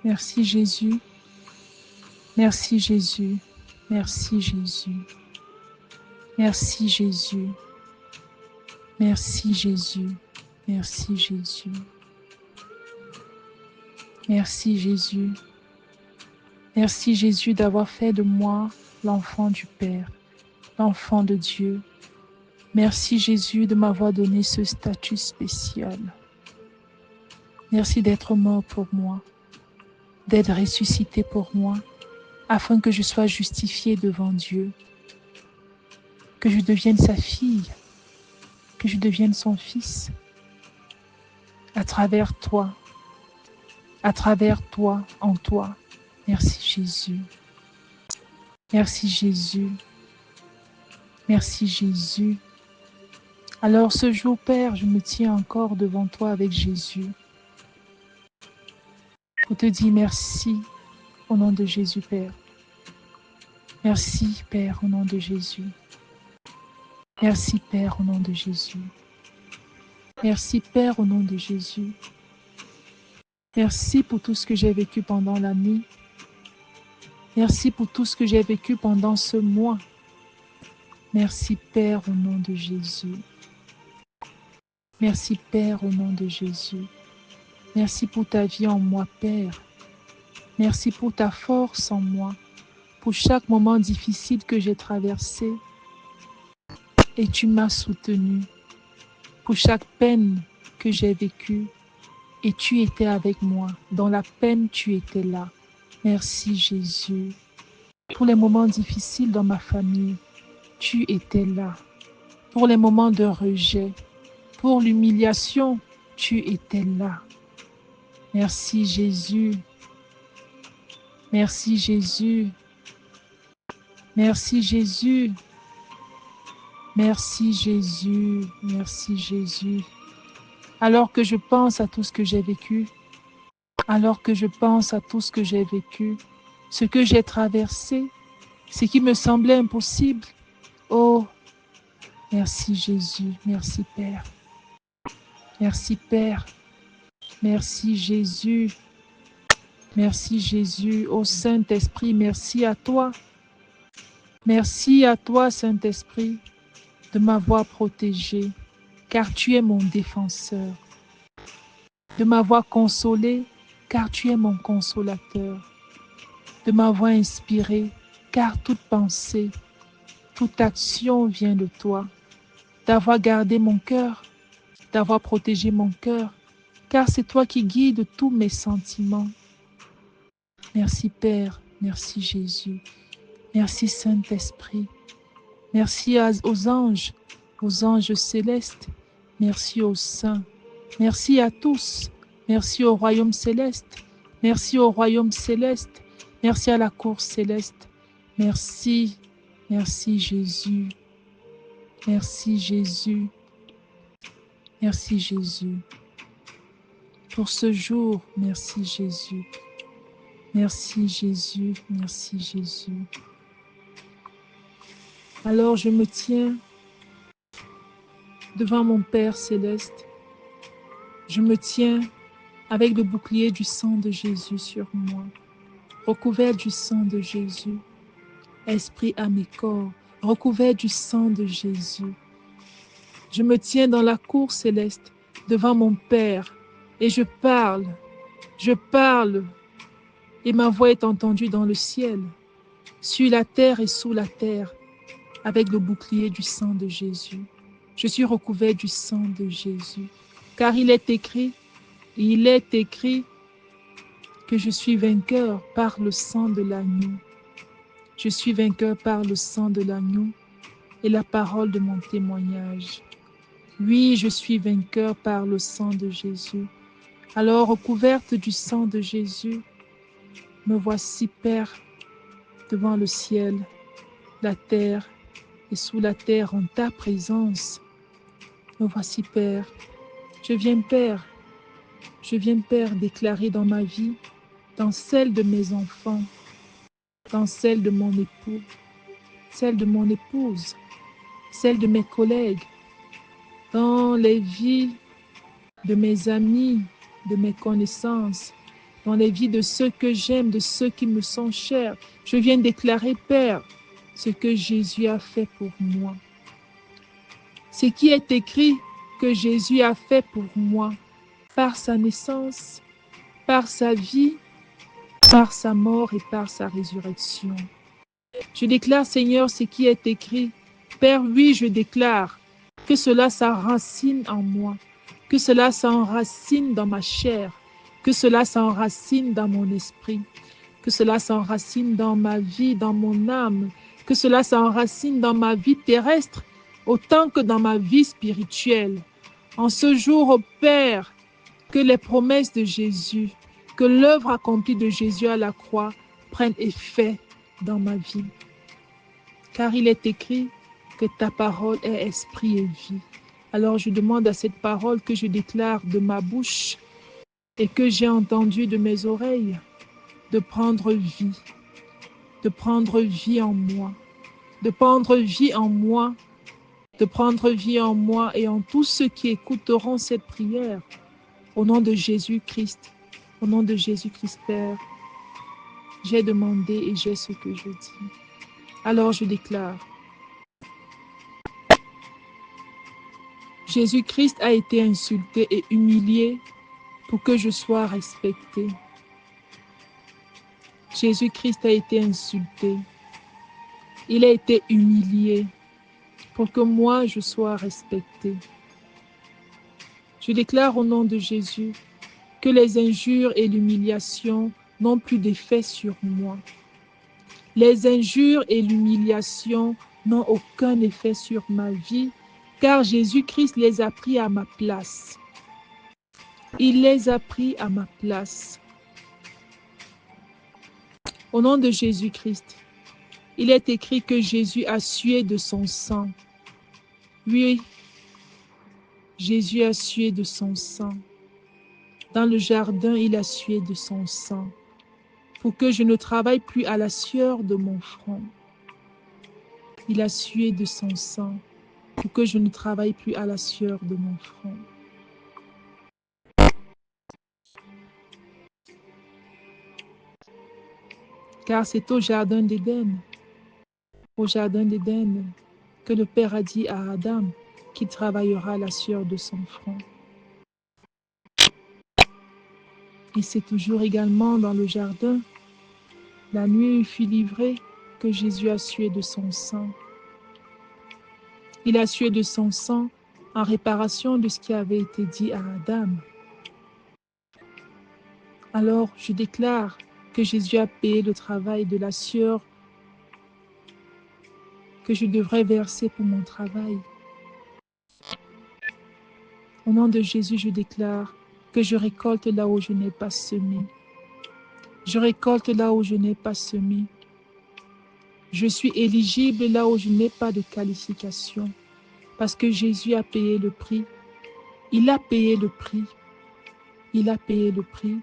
Merci Jésus. Merci Jésus. Merci Jésus. Merci Jésus. Merci Jésus. Merci Jésus. Merci Jésus. Merci Jésus d'avoir fait de moi l'enfant du Père, l'enfant de Dieu. Merci Jésus de m'avoir donné ce statut spécial. Merci d'être mort pour moi, d'être ressuscité pour moi, afin que je sois justifié devant Dieu, que je devienne sa fille, que je devienne son fils, à travers toi, en toi. Merci Jésus. Merci Jésus. Merci Jésus. Alors ce jour, Père, je me tiens encore devant toi avec Jésus pour te dire merci au nom de Jésus, Père. Merci, Père, au nom de Jésus. Merci, Père, au nom de Jésus. Merci, Père, au nom de Jésus. Merci pour tout ce que j'ai vécu pendant la nuit. Merci pour tout ce que j'ai vécu pendant ce mois. Merci, Père, au nom de Jésus. Merci, Père, au nom de Jésus. Merci pour ta vie en moi, Père. Merci pour ta force en moi, pour chaque moment difficile que j'ai traversé. Et tu m'as soutenu. Pour chaque peine que j'ai vécue, et tu étais avec moi. Dans la peine, tu étais là. Merci Jésus. Pour les moments difficiles dans ma famille, tu étais là. Pour les moments de rejet, pour l'humiliation, tu étais là. Merci Jésus. Merci Jésus. Merci Jésus. Merci Jésus. Merci Jésus. Alors que je pense à tout ce que j'ai vécu, alors que je pense à tout ce que j'ai vécu, ce que j'ai traversé, ce qui me semblait impossible. Oh, merci Jésus, merci Père. Merci Père. Merci Jésus. Merci Jésus. Oh Saint-Esprit, merci à toi. Merci à toi, Saint-Esprit, de m'avoir protégé, car tu es mon défenseur. De m'avoir consolé, car tu es mon consolateur. De m'avoir inspiré, car toute pensée, toute action vient de toi. D'avoir gardé mon cœur, d'avoir protégé mon cœur, car c'est toi qui guides tous mes sentiments. Merci Père, merci Jésus, merci Saint-Esprit, merci aux anges célestes, merci aux saints, merci à tous, merci au royaume céleste, merci au royaume céleste, merci à la cour céleste, merci, merci Jésus, merci Jésus, merci Jésus. Pour ce jour, merci Jésus. Merci Jésus, merci Jésus. Alors je me tiens devant mon Père céleste. Je me tiens avec le bouclier du sang de Jésus sur moi, recouvert du sang de Jésus, esprit, âme et corps, recouvert du sang de Jésus. Je me tiens dans la cour céleste devant mon Père et je parle, et ma voix est entendue dans le ciel, sur la terre et sous la terre, avec le bouclier du sang de Jésus. Je suis recouvert du sang de Jésus, car il est écrit que je suis vainqueur par le sang de l'agneau. Je suis vainqueur par le sang de l'agneau et la parole de mon témoignage. Oui, je suis vainqueur par le sang de Jésus. Alors, recouverte du sang de Jésus, me voici, Père, devant le ciel, la terre et sous la terre en ta présence. Me voici, Père. Je viens, Père, déclarer dans ma vie, dans celle de mes enfants, dans celle de mon époux, celle de mon épouse, celle de mes collègues, dans les vies de mes amis, de mes connaissances, dans les vies de ceux que j'aime, de ceux qui me sont chers. Je viens déclarer, Père, ce que Jésus a fait pour moi. Ce qui est écrit que Jésus a fait pour moi, par sa naissance, par sa vie, par sa mort et par sa résurrection. Je déclare, Seigneur, ce qui est écrit. Père, oui, je déclare que cela s'enracine en moi, que cela s'enracine dans ma chair, que cela s'enracine dans mon esprit, que cela s'enracine dans ma vie, dans mon âme, que cela s'enracine dans ma vie terrestre, autant que dans ma vie spirituelle. En ce jour, ô Père, que les promesses de Jésus, que l'œuvre accomplie de Jésus à la croix prennent effet dans ma vie. Car il est écrit que ta parole est esprit et vie. Alors je demande à cette parole que je déclare de ma bouche et que j'ai entendue de mes oreilles, de prendre vie en moi, de prendre vie en moi, de prendre vie en moi et en tous ceux qui écouteront cette prière. Au nom de Jésus-Christ, au nom de Jésus-Christ, Père, j'ai demandé et j'ai ce que je dis. Alors je déclare, Jésus-Christ a été insulté et humilié pour que je sois respecté. Jésus-Christ a été insulté. Il a été humilié pour que moi je sois respecté. Je déclare au nom de Jésus que les injures et l'humiliation n'ont plus d'effet sur moi. Les injures et l'humiliation n'ont aucun effet sur ma vie, car Jésus-Christ les a pris à ma place. Il les a pris à ma place. Au nom de Jésus-Christ, il est écrit que Jésus a sué de son sang. Oui, Jésus a sué de son sang. Dans le jardin, il a sué de son sang pour que je ne travaille plus à la sueur de mon front. Il a sué de son sang pour que je ne travaille plus à la sueur de mon front. Car c'est au jardin d'Éden, que le Père a dit à Adam qu'il travaillera à la sueur de son front. Et c'est toujours également dans le jardin, la nuit où il fut livré, que Jésus a sué de son sang. Il a sué de son sang en réparation de ce qui avait été dit à Adam. Alors je déclare que Jésus a payé le travail de la sueur que je devrais verser pour mon travail. Au nom de Jésus, je déclare que je récolte là où je n'ai pas semé. Je récolte là où je n'ai pas semé. Je suis éligible là où je n'ai pas de qualification. Parce que Jésus a payé le prix. Il a payé le prix. Il a payé le prix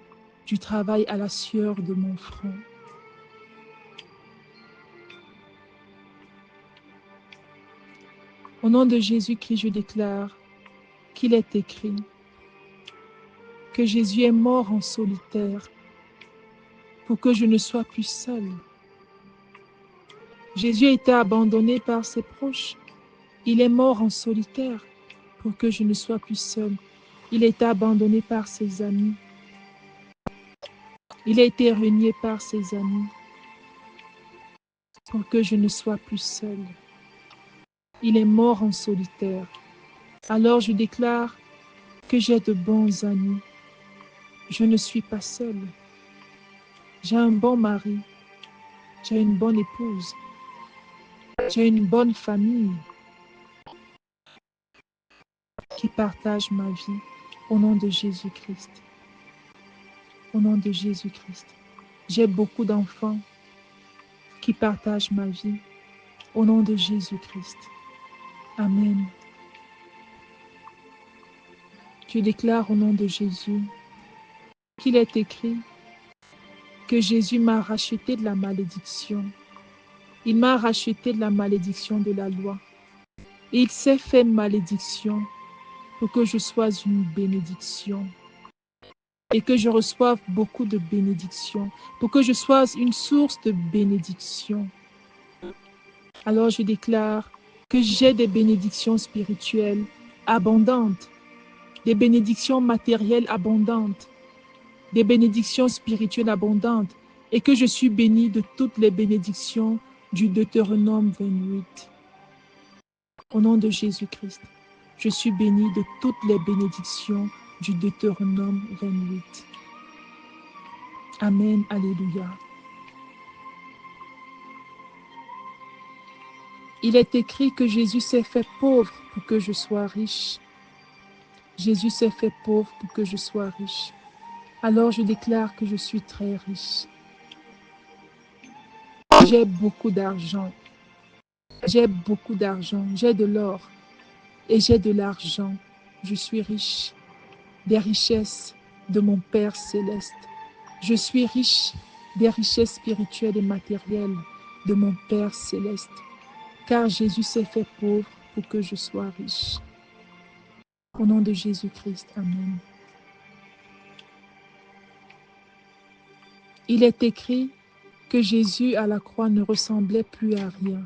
du travail à la sueur de mon front. Au nom de Jésus-Christ, je déclare qu'il est écrit que Jésus est mort en solitaire pour que je ne sois plus seul. Jésus a été abandonné par ses proches. Il est mort en solitaire pour que je ne sois plus seul. Il a été abandonné par ses amis. Il a été renié par ses amis pour que je ne sois plus seul. Il est mort en solitaire. Alors je déclare que j'ai de bons amis. Je ne suis pas seul. J'ai un bon mari. J'ai une bonne épouse. J'ai une bonne famille qui partage ma vie au nom de Jésus-Christ. Au nom de Jésus-Christ. J'ai beaucoup d'enfants qui partagent ma vie au nom de Jésus-Christ. Amen. Je déclare au nom de Jésus qu'il est écrit que Jésus m'a racheté de la malédiction. Il m'a racheté de la malédiction de la loi. Et il s'est fait malédiction pour que je sois une bénédiction. et que je reçoive beaucoup de bénédictions, pour que je sois une source de bénédiction. Alors je déclare que j'ai des bénédictions spirituelles abondantes, des bénédictions matérielles abondantes, des bénédictions spirituelles abondantes, et que je suis béni de toutes les bénédictions du Deutéronome 28. Au nom de Jésus-Christ, je suis béni de toutes les bénédictions du Deutéronome 28. Amen, alléluia. Il est écrit que Jésus s'est fait pauvre pour que je sois riche. Jésus s'est fait pauvre pour que je sois riche. Alors je déclare que je suis très riche. J'ai beaucoup d'argent. J'ai beaucoup d'argent. J'ai de l'or et j'ai de l'argent. Je suis riche des richesses de mon Père céleste. Je suis riche des richesses spirituelles et matérielles de mon Père céleste. Car Jésus s'est fait pauvre pour que je sois riche. Au nom de Jésus-Christ, amen. Il est écrit que Jésus à la croix ne ressemblait plus à rien.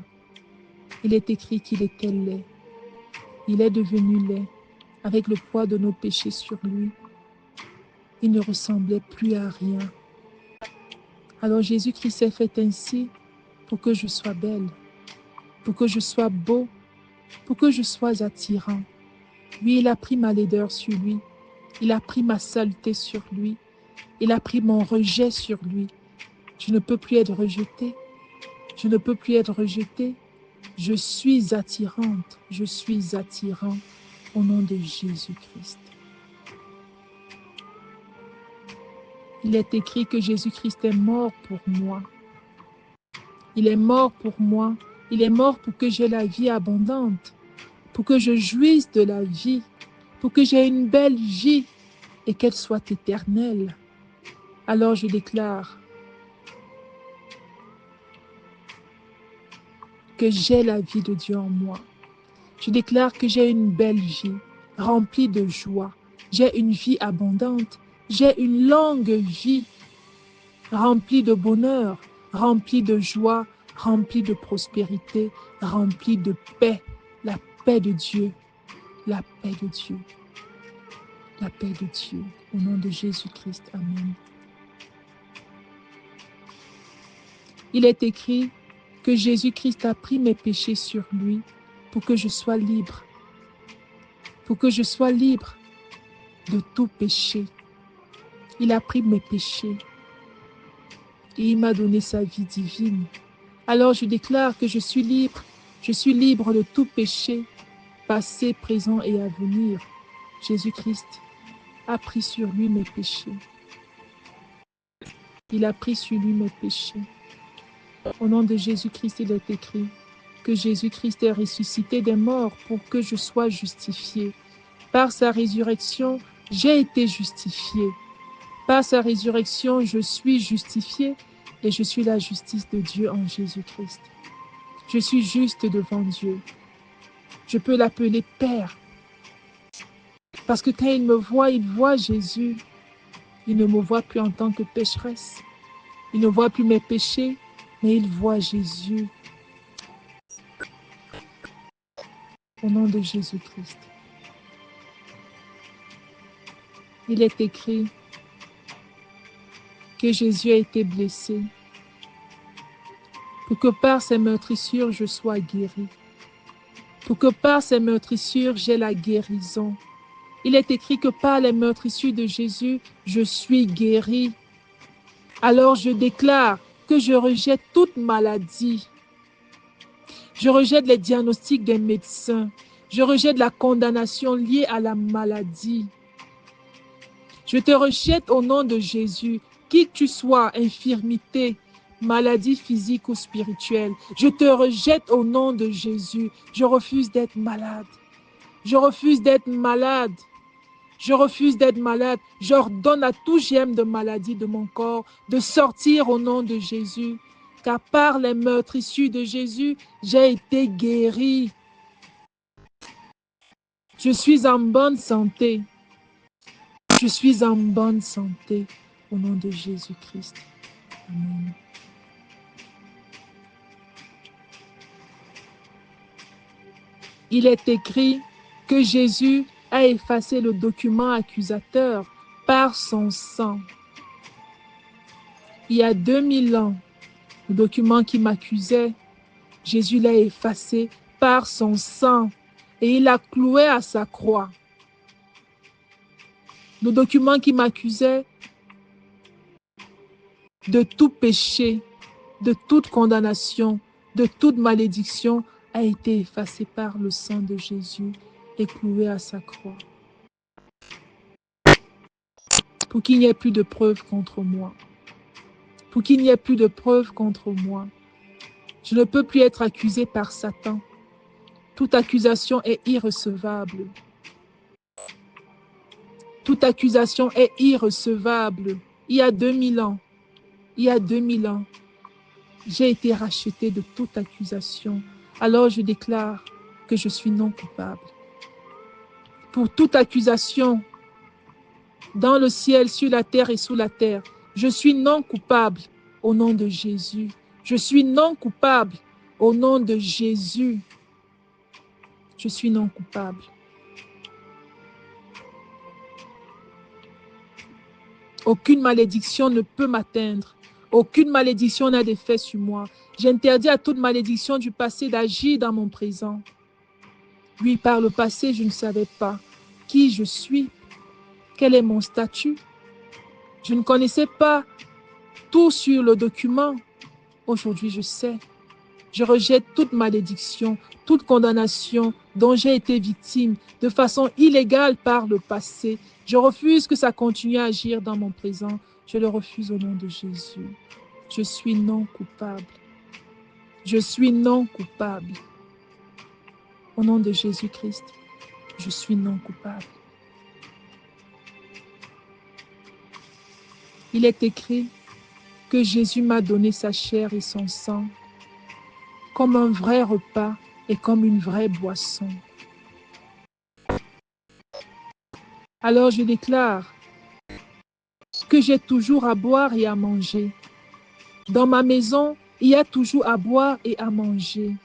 Il est écrit qu'il était laid. Il est devenu laid avec le poids de nos péchés sur lui. Il ne ressemblait plus à rien. Alors Jésus-Christ s'est fait ainsi pour que je sois belle, pour que je sois beau, pour que je sois attirant. Oui, il a pris ma laideur sur lui. Il a pris ma saleté sur lui. Il a pris mon rejet sur lui. Je ne peux plus être rejetée. Je ne peux plus être rejetée. Je suis attirante. Je suis attirant au nom de Jésus-Christ. Il est écrit que Jésus-Christ est mort pour moi. Il est mort pour moi. Il est mort pour que j'aie la vie abondante, pour que je jouisse de la vie, pour que j'aie une belle vie et qu'elle soit éternelle. Alors je déclare que j'ai la vie de Dieu en moi. Je déclare que j'ai une belle vie, remplie de joie. J'ai une vie abondante. J'ai une longue vie, remplie de bonheur, remplie de joie, remplie de prospérité, remplie de paix. La paix de Dieu, la paix de Dieu, la paix de Dieu. Au nom de Jésus-Christ, amen. Il est écrit que Jésus-Christ a pris mes péchés sur lui pour que je sois libre, pour que je sois libre de tout péché. Il a pris mes péchés et il m'a donné sa vie divine. Alors je déclare que je suis libre de tout péché, passé, présent et à venir. Jésus-Christ a pris sur lui mes péchés. Il a pris sur lui mes péchés. Au nom de Jésus-Christ, il est écrit que Jésus-Christ est ressuscité des morts pour que je sois justifié. Par sa résurrection, j'ai été justifié. Par sa résurrection, je suis justifié et je suis la justice de Dieu en Jésus-Christ. Je suis juste devant Dieu. Je peux l'appeler Père. Parce que quand il voit Jésus. Il ne me voit plus en tant que pécheresse. Il ne voit plus mes péchés, mais il voit Jésus. Au nom de Jésus-Christ. Il est écrit que Jésus a été blessé pour que par ses meurtrissures je sois guéri. Pour que par ses meurtrissures j'ai la guérison. Il est écrit que par les meurtrissures de Jésus, je suis guéri. Alors je déclare que je rejette toute maladie. Je rejette les diagnostics des médecins. Je rejette la condamnation liée à la maladie. Je te rejette au nom de Jésus, qui que tu sois, infirmité, maladie physique ou spirituelle. Je te rejette au nom de Jésus. Je refuse d'être malade. Je refuse d'être malade. Je refuse d'être malade. J'ordonne à tout germe de maladie de mon corps de sortir au nom de Jésus. Car par les meurtrissures de Jésus, j'ai été guéri. Je suis en bonne santé. Je suis en bonne santé au nom de Jésus-Christ. Amen. Il est écrit que Jésus a effacé le document accusateur par son sang. Il y a 2000 ans, le document qui m'accusait, Jésus l'a effacé par son sang et il l'a cloué à sa croix. Le document qui m'accusait de tout péché, de toute condamnation, de toute malédiction a été effacé par le sang de Jésus et cloué à sa croix. Pour qu'il n'y ait plus de preuves contre moi. Pour qu'il n'y ait plus de preuves contre moi. Je ne peux plus être accusé par Satan. Toute accusation est irrecevable. Toute accusation est irrecevable. Il y a 2000 ans, j'ai été racheté de toute accusation. Alors je déclare que je suis non coupable. Pour toute accusation, dans le ciel, sur la terre et sous la terre, je suis non coupable au nom de Jésus. Je suis non coupable au nom de Jésus. Je suis non coupable. Aucune malédiction ne peut m'atteindre. Aucune malédiction n'a d'effet sur moi. J'interdis à toute malédiction du passé d'agir dans mon présent. Oui, par le passé, je ne savais pas qui je suis, quel est mon statut. Je ne connaissais pas tout sur le document. Aujourd'hui, je sais. Je rejette toute malédiction, toute condamnation dont j'ai été victime de façon illégale par le passé. Je refuse que ça continue à agir dans mon présent. Je le refuse au nom de Jésus. Je suis non coupable. Je suis non coupable. Au nom de Jésus-Christ, je suis non coupable. Il est écrit que Jésus m'a donné sa chair et son sang comme un vrai repas et comme une vraie boisson. Alors je déclare que j'ai toujours à boire et à manger. Dans ma maison, il y a toujours à boire et à manger.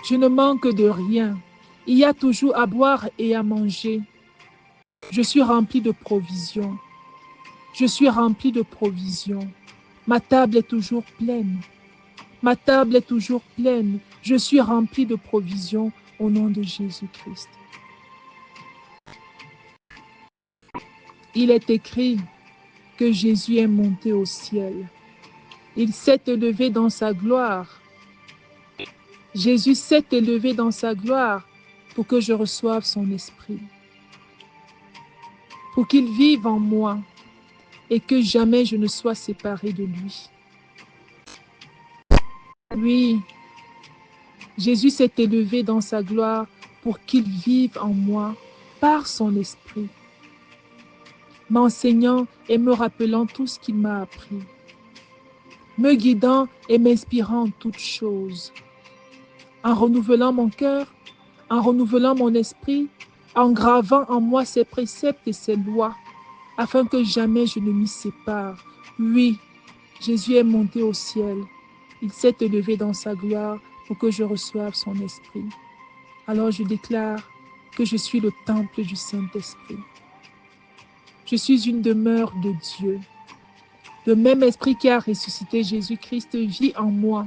Je ne manque de rien. Il y a toujours à boire et à manger. Je suis rempli de provisions. Je suis rempli de provisions. Ma table est toujours pleine. Ma table est toujours pleine. Je suis rempli de provisions au nom de Jésus-Christ. Il est écrit que Jésus est monté au ciel. Il s'est élevé dans sa gloire. Jésus s'est élevé dans sa gloire pour que je reçoive son esprit. Pour qu'il vive en moi et que jamais je ne sois séparé de lui. Oui, Jésus s'est élevé dans sa gloire pour qu'il vive en moi par son esprit, m'enseignant et me rappelant tout ce qu'il m'a appris, me guidant et m'inspirant en toutes choses, en renouvelant mon cœur, en renouvelant mon esprit, en gravant en moi ses préceptes et ses lois, afin que jamais je ne m'y sépare. Oui, Jésus est monté au ciel. Il s'est élevé dans sa gloire pour que je reçoive son esprit. Alors je déclare que je suis le temple du Saint-Esprit. Je suis une demeure de Dieu. Le même esprit qui a ressuscité Jésus-Christ vit en moi.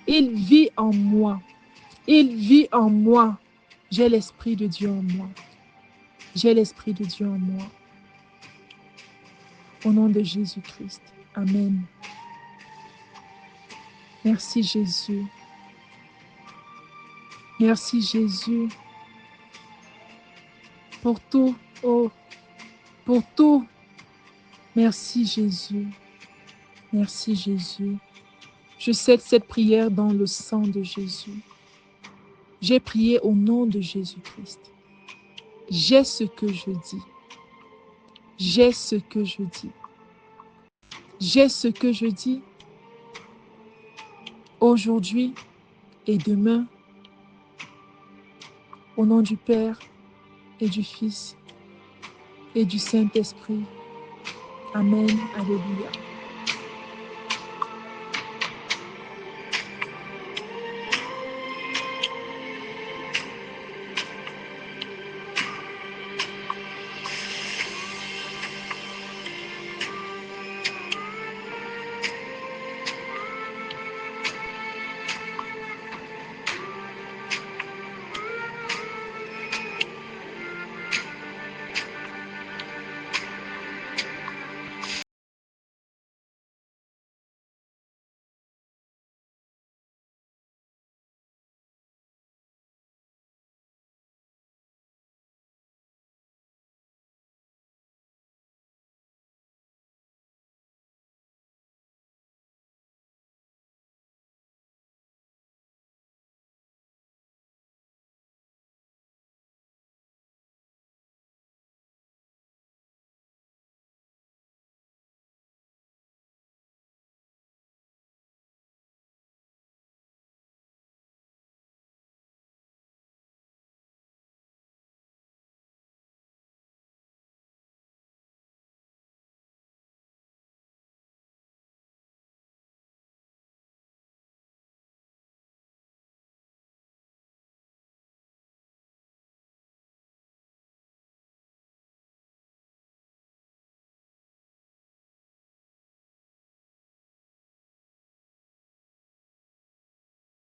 Il vit en moi. Il vit en moi. J'ai l'Esprit de Dieu en moi. J'ai l'Esprit de Dieu en moi. Au nom de Jésus-Christ. Amen. Merci Jésus. Merci Jésus. Pour tout, oh, pour tout. Merci Jésus. Merci Jésus. Je cède cette prière dans le sang de Jésus. J'ai prié au nom de Jésus-Christ. J'ai ce que je dis. J'ai ce que je dis. J'ai ce que je dis aujourd'hui et demain, au nom du Père et du Fils et du Saint-Esprit. Amen. Alléluia.